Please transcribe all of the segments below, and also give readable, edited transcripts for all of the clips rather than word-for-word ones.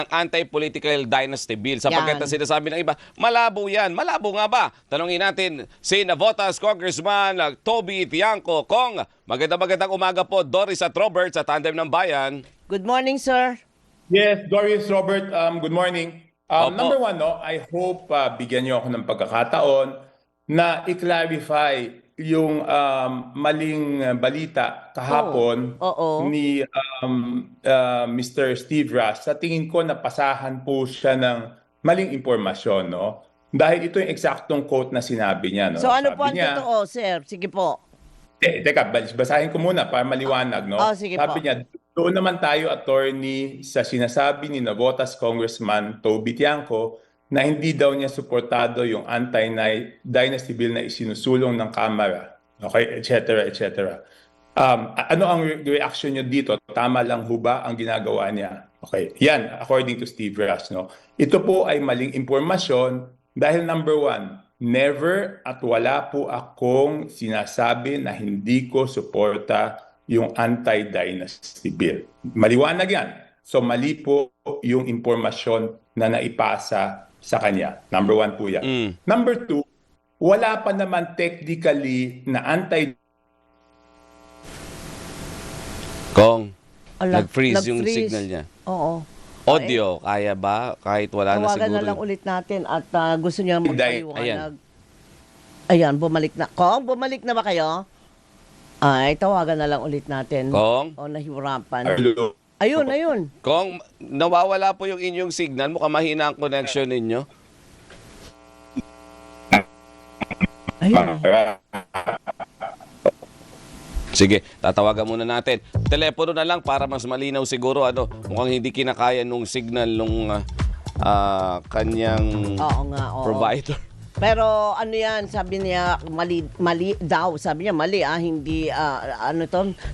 anti-political dynasty bill. Sapagkat Yan. ang sinasabi ng iba, malabo yan. Malabo nga ba? Tanungin natin si Navotas Congressman Toby Tiangco. Kong, magandang umaga po. Doris at Robert sa Tandem ng Bayan. Good morning, sir. Yes, Doris, Robert, good morning. Opo. Number one, no, I hope bigyan niyo ako ng pagkakataon na i-clarify yung maling balita kahapon Oo. ni Mr. Steve Rush. Sa tingin ko, napasahan po siya ng maling impormasyon, no? Dahil ito yung eksaktong quote na sinabi niya, no? So ano po ang Sabi niya, totoo, sir? Sige po. teka, basahin ko muna para maliwanag, no? Sige Sabi po. niya, doon naman tayo, attorney, sa sinasabi ni Navotas Congressman Toby Tiangco na hindi daw niya suportado yung anti-dynasty bill na isinusulong ng Kamara. Okay, etc., etc. Ano ang reaction niyo dito? Tama lang ho ba ang ginagawa niya? Okay, yan, according to Steve Rush, no? Ito po ay maling impormasyon dahil number one, never at wala po akong sinasabi na hindi ko suporta yung anti-dynasty bill. Maliwanag yan. So mali po yung impormasyon na naipasa sa kanya. Number one po yan. Number two, wala pa naman technically na Kong, Ala, nag-freeze yung nag-freeze. signal niya. Oo. Audio, kaya ba? Kahit wala na Tawagan siguro. na lang ulit natin at gusto niya magpaliwanag. Ayan. Ayan, bumalik na. Kong, bumalik na ba kayo? Ay, tawagan na lang ulit natin. Kong? O, nahihirapan. Hello. Ayun. Kong, nawawala po yung inyong signal. Mukhang mahina ang connection ninyo. Ayun. Sige, tatawagan muna natin. Telepono na lang para mas malinaw siguro. Mukhang hindi kinakaya nung signal nung kanyang Oo nga, oo. provider. Pero ano yan, sabi niya, mali daw. Sabi niya, mali hindi,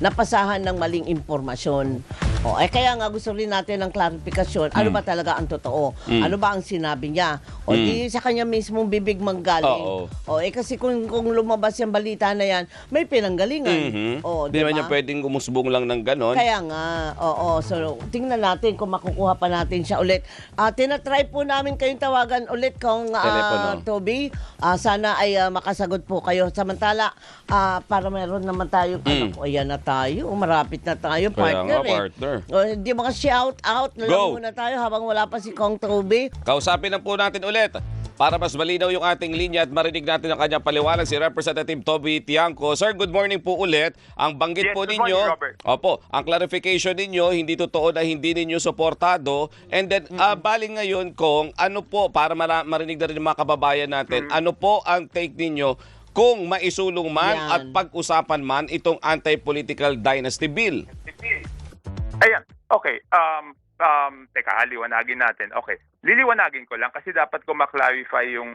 napasahan ng maling impormasyon. Kaya nga gusto rin natin ng klarifikasyon. Ano ba talaga ang totoo? Ano ba ang sinabi niya? Di sa kanya mismong bibig manggaling. Kasi kung lumabas yung balita na yan, may pinanggalingan. Hindi naman niya pwedeng gumusbong lang ng ganon. Kaya nga, So, tingnan natin kung makukuha pa natin siya ulit. Tinatry po namin kayong tawagan ulit kung Telepono. Toby. Sana ay makasagot po kayo. Samantala, para meron naman tayong, ayan na tayo. Marapit na tayo, Kaya partner. nga, partner. Hindi maka-shout out na lang Go. muna tayo habang wala pa si Kong Toby. Kausapin na po natin ulit para mas malinaw yung ating linya at marinig natin ang kanyang paliwanag si Representative Toby Tiangco. Sir, good morning po ulit. Ang banggit Yes, po good ninyo, morning, Robert. opo, ang clarification ninyo, hindi totoo na hindi ninyo suportado. And then, baling ngayon, Kong, ano po, para marinig na rin ng mga kababayan natin, ano po ang take ninyo kung maisulong man Yan. at pag-usapan man itong anti-political dynasty bill? Ayan. Okay. Teka, liwanagin natin. Okay. Liliwanagin ko lang kasi dapat ko ma-clarify yung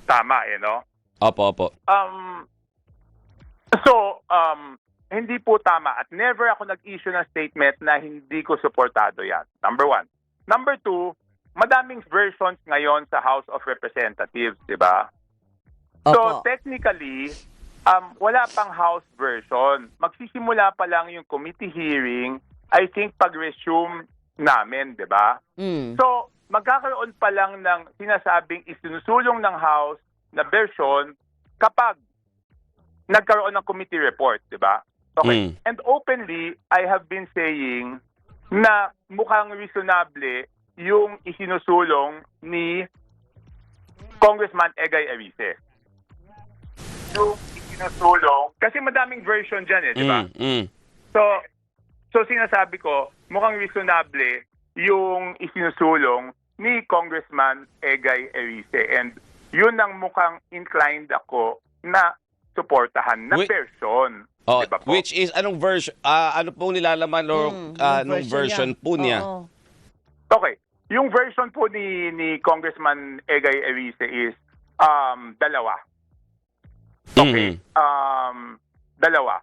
tama, no? Opo. Hindi po tama at never ako nag-issue ng statement na hindi ko suportado yan. Number one. Number two, madaming versions ngayon sa House of Representatives, di ba? So, Opo. technically, wala pang House version. Magsisimula pa lang yung committee hearing, I think, pag-resume namin, di ba? So, magkakaroon pa lang ng sinasabing isinusulong ng House na version kapag nagkaroon ng committee report, di ba? Okay. And openly, I have been saying na mukhang reasonable yung isinusulong ni Congressman Egay Erice. Yung isinusulong, kasi madaming version dyan di ba? So sinasabi ko, mukhang reasonable yung isinusulong ni Congressman Egay Erice. And yun ang mukhang inclined ako na suportahan na version. Diba po? Which is, anong version, ano pong nilalaman or anong version po niya? Oo. Okay. Yung version po ni Congressman Egay Erice is dalawa. Okay. Dalawa.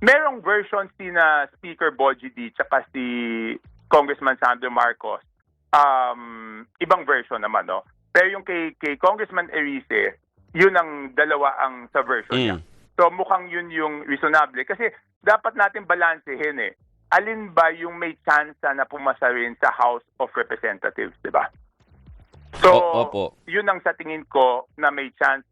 Merong version si na Speaker Bogie D tsaka si Congressman Sandro Marcos. Ibang version naman, no? Pero yung kay Congressman Erice, yun ang dalawa ang sa version niya. So mukhang yun yung reasonable. Kasi dapat natin balansehin alin ba yung may chance na pumasa rin sa House of Representatives, di ba? So, Opo. yun ang sa tingin ko na may chance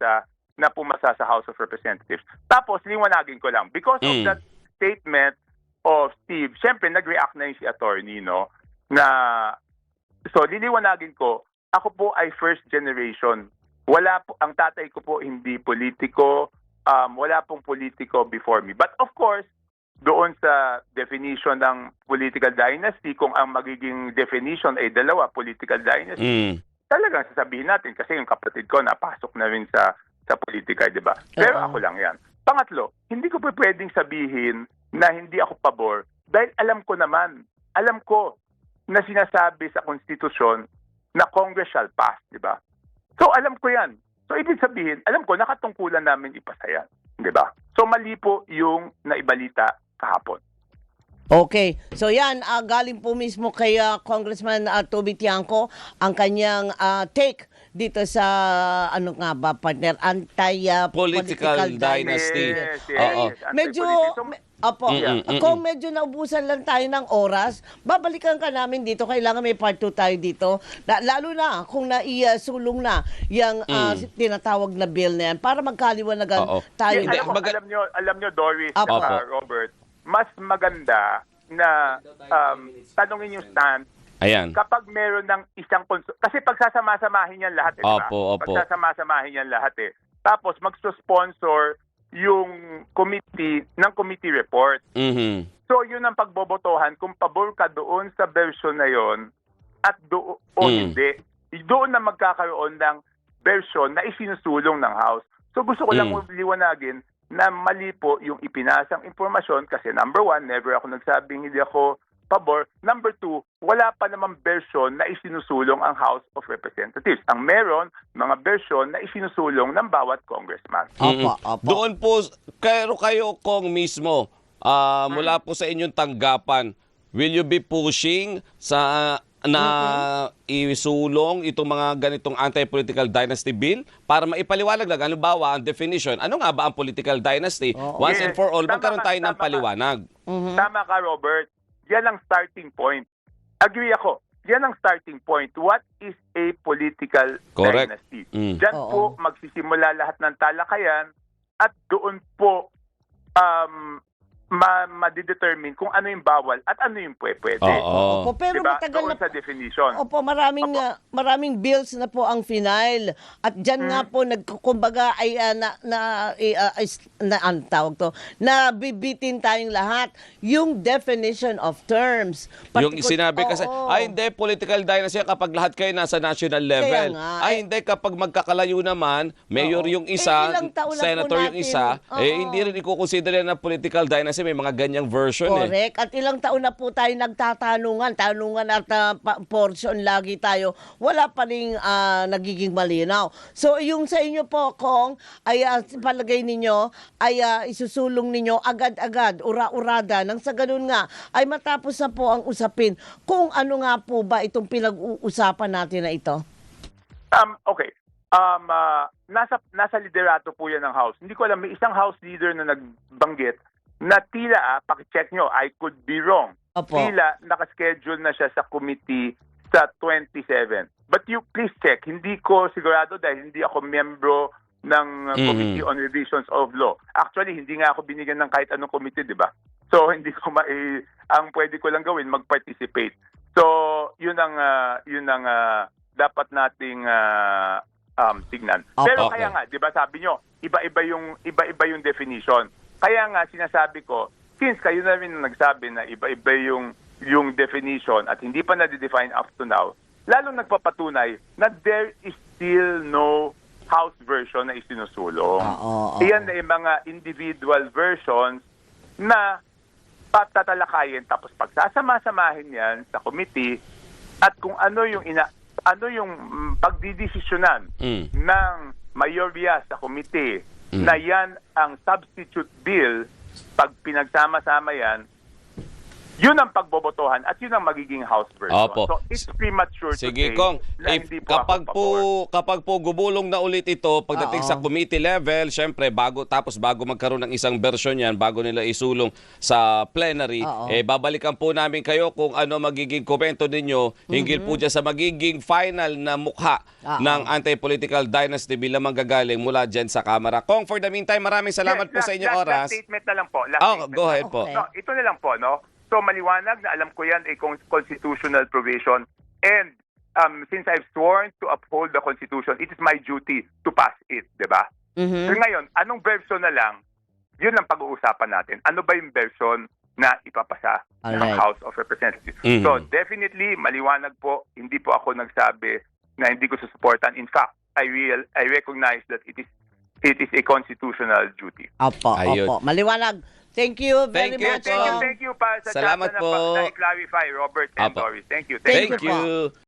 na pumasa sa House of Representatives. Tapos, liwanagin ko lang, because of that statement of Steve, syempre, nag-react na yung si attorney, no? So, liliwanagin ko, ako po ay first generation. Wala po, ang tatay ko po hindi politiko, wala pong politiko before me. But of course, doon sa definition ng political dynasty, kung ang magiging definition ay dalawa, political dynasty, talagang sasabihin natin kasi yung kapatid ko napasok na rin sa politika, di ba? Pero ako lang yan. Pangatlo, hindi ko pa pwedeng sabihin na hindi ako pabor dahil alam ko na sinasabi sa konstitusyon na Congress shall pass, di ba? So alam ko yan. So ibig sabihin, alam ko nakatungkulan namin ipasa yan, di ba? So mali po yung naibalita kahapon. Okay. So yan, galing po mismo kay Congressman Toby Tiangco ang kanyang take dito sa ano nga ba partner Political dynasty. Yes, Oo. Medyo kung medyo naubusan lang tayo ng oras, babalikan ka namin dito. Kailangan may part 2 tayo dito. Lalo na kung naisulong na yung tinatawag na bill na yan para magkaliwanagan tayo. Yes, alam nyo Doris at Robert, mas maganda na tanungin yung stand Ayan. kapag meron ng isang kasi pagsasama-samahin yan lahat, diba? Opo. Pagsasama-samahin yan lahat Tapos magsusponsor yung committee ng committee report. So yun ang pagbobotohan kung pabor ka doon sa version na yon at o hindi. Doon na magkakaroon ng version na isinusulong ng House. So gusto ko lang liwanagin na mali po yung ipinasang impormasyon kasi number 1, never ako nagsabing hindi ako pabor. Number 2, wala pa namang version na isinusulong ang House of Representatives. Ang meron, mga version na isinusulong ng bawat congressman. Opo. Doon po, kayo kung mismo, mula po sa inyong tanggapan, will you be pushing sa isulong itong mga ganitong anti-political dynasty bill para maipaliwanag lang, halimbawa, ang definition. Ano nga ba ang political dynasty? Once and for all, magkaroon tayo ng paliwanag. Tama ka, Robert. Yan ang starting point. Agree ako. Yan ang starting point. What is a political dynasty? Diyan po magsisimula lahat ng talakayan at doon po ma-determine kung ano yung bawal at ano yung pwede. Opo, pero diba? matagal Doon na sa definition. Opo, maraming bills na po ang final. At diyan nga po kumbaga ay ang tawag to, nabibitin tayong lahat yung definition of terms. Yung sinabi kasi, hindi, political dynasty kapag lahat kayo nasa national level. Hindi, kapag magkakalayo naman, mayor yung isa, senator yung isa, hindi rin ikukonsider na political dynasty. May mga ganyang version. Correct. At ilang taon na po tayo tanungan at portion lagi tayo. Wala pa rin nagiging malinaw. So yung sa inyo po, Kong, ay palagay ninyo, ay isusulong ninyo agad-agad, ura-urada, nang sa ganun nga, ay matapos na po ang usapin. Kung ano nga po ba itong pinag-uusapan natin na ito? Okay. Nasa liderato po yan ng House. Hindi ko alam, may isang House leader na nagbanggit na tila, pakicheck nyo, I could be wrong. Tila, nakaschedule na siya sa committee sa 27. But you please check, hindi ko sigurado dahil hindi ako miyembro ng Committee on Revisions of Law. Actually, hindi nga ako binigyan ng kahit anong committee, di ba? So, hindi ko ang pwede ko lang gawin, mag-participate. So, yun ang dapat nating tignan. Pero kaya nga, di ba sabi nyo, iba-iba yung definition. Kaya nga sinasabi ko, since kayo na rin nagsabi na iba-iba yung definition at hindi pa na-define up to now, lalong nagpapatunay na there is still no House version na isinusulong. Iyan na yung mga individual versions na patatalakayin tapos pagsasama-samahin yan sa committee at kung ano yung pagdidesisyonan ng mayorya sa committee na yan ang substitute bill, pag pinagsama-sama yan, yun ang pagbobotohan at yun ang magiging House version. Opo. So it's premature to Sige, say Kong. na If, hindi po kapag ako pabor. kapag po gumulong na ulit ito pagdating Oo. sa committee level, syempre bago magkaroon ng isang version yan, bago nila isulong sa plenary, Oo. babalikan po namin kayo kung ano magiging komento ninyo hinggil po dyan sa magiging final na mukha Oo. ng anti-political dynasty bilang manggagaling mula dyan sa Kamara. Kong, for the meantime, maraming salamat po sa inyong oras. Last statement na lang po. Go ahead po. Okay. No, ito na lang po, no? So, maliwanag na alam ko yan ay constitutional provision. And since I've sworn to uphold the Constitution, it is my duty to pass it, di ba? So ngayon, anong version na lang, yun ang pag-uusapan natin. Ano ba yung version na ipapasa ng Alright. House of Representatives? Mhm. So, definitely, maliwanag po, hindi po ako nagsabi na hindi ko susuportan. In fact, I recognize that it is a constitutional duty. Opo, Ayun. opo. Maliwanag. Thank you very Thank you, much. Kong. Thank you pa sa Salamat chance po. na i-clarify, Robert and Apo. Doris. Thank you. Thank Thank you po. you.